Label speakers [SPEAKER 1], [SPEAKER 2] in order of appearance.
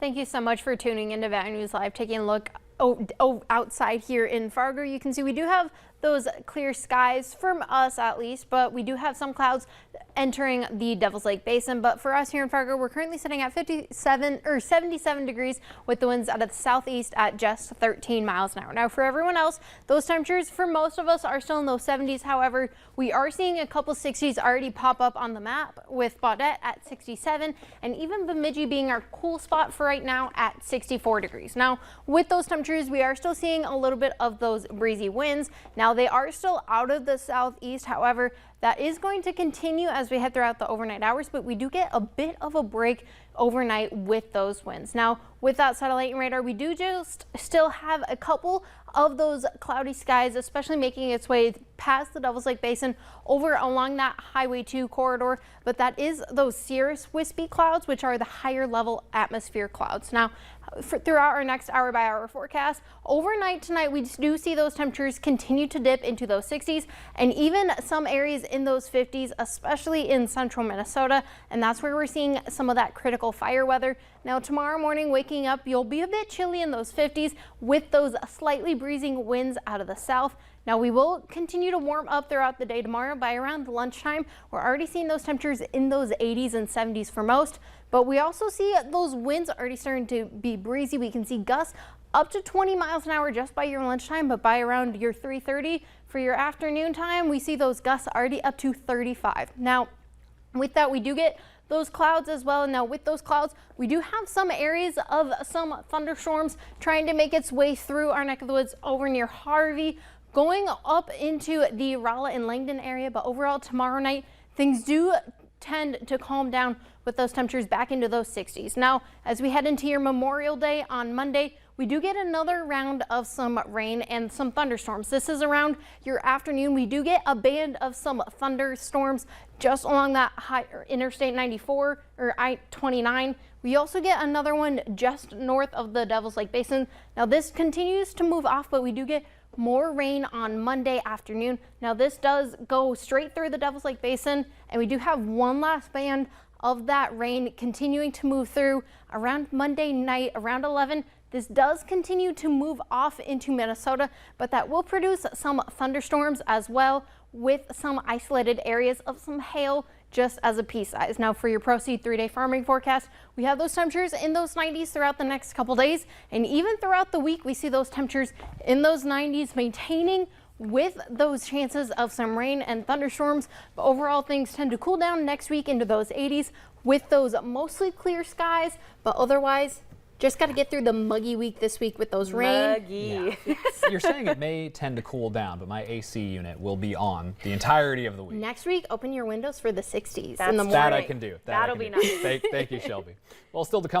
[SPEAKER 1] Thank you so much for tuning into Valley News Live, taking a look outside here in Fargo. You can see we do have those clear skies from us at least, but we do have some clouds entering the Devil's Lake Basin. But for us here in Fargo, we're currently sitting at 77 degrees with the winds out of the southeast at just 13 miles an hour. Now for everyone else, those temperatures for most of us are still in those 70s. However, we are seeing a couple 60s already pop up on the map, with Baudette at 67 and even Bemidji being our cool spot for right now at 64 degrees. Now with those temperatures, we are still seeing a little bit of those breezy winds. Now they are still out of the southeast. However, that is going to continue as we head throughout the overnight hours, but we do get a bit of a break overnight with those winds. Now with that satellite and radar, we do just still have a couple of those cloudy skies, especially making its way past the Devil's Lake Basin over along that Highway 2 corridor, but that is those cirrus wispy clouds, which are the higher level atmosphere clouds. Now throughout our next hour by hour forecast, overnight tonight we do see those temperatures continue to dip into those 60s and even some areas in those 50s, especially in central Minnesota, and that's where we're seeing some of that critical fire weather. Now tomorrow morning, waking up, you'll be a bit chilly in those 50s with those slightly breezing winds out of the south. Now we will continue to warm up throughout the day tomorrow. By around lunchtime, we're already seeing those temperatures in those 80s and 70s for most, but we also see those winds already starting to be breezy. We can see gusts up to 20 miles an hour just by your lunchtime, but by around your 3:30 for your afternoon time, we see those gusts already up to 35. Now with that, we do get those clouds as well. Now with those clouds, we do have some areas of some thunderstorms trying to make its way through our neck of the woods over near Harvey, going up into the Rolla and Langdon area. But overall tomorrow night, things do tend to calm down with those temperatures back into those 60s. Now as we head into your Memorial Day on Monday, we do get another round of some rain and some thunderstorms. This is around your afternoon. We do get a band of some thunderstorms just along that Interstate 94 or I-29. We also get another one just north of the Devil's Lake Basin. Now this continues to move off, but we do get more rain on Monday afternoon. Now this does go straight through the Devil's Lake Basin, and we do have one last band of that rain continuing to move through around Monday night around 11. This does continue to move off into Minnesota, but that will produce some thunderstorms as well, with some isolated areas of some hail just as a pea size. Now for your Proseed 3-day farming forecast, we have those temperatures in those 90s throughout the next couple days, and even throughout the week we see those temperatures in those 90s maintaining with those chances of some rain and thunderstorms. But overall, things tend to cool down next week into those 80s with those mostly clear skies, but otherwise just got to get through the muggy week this week with those rain.
[SPEAKER 2] Muggy. Yeah. You're saying it may tend to cool down, but my AC unit will be on the entirety of the week.
[SPEAKER 1] Next week, open your windows for the 60s in the morning.
[SPEAKER 2] That I can do.
[SPEAKER 1] That'll be nice.
[SPEAKER 2] Thank you, Shelby. Well, still to come.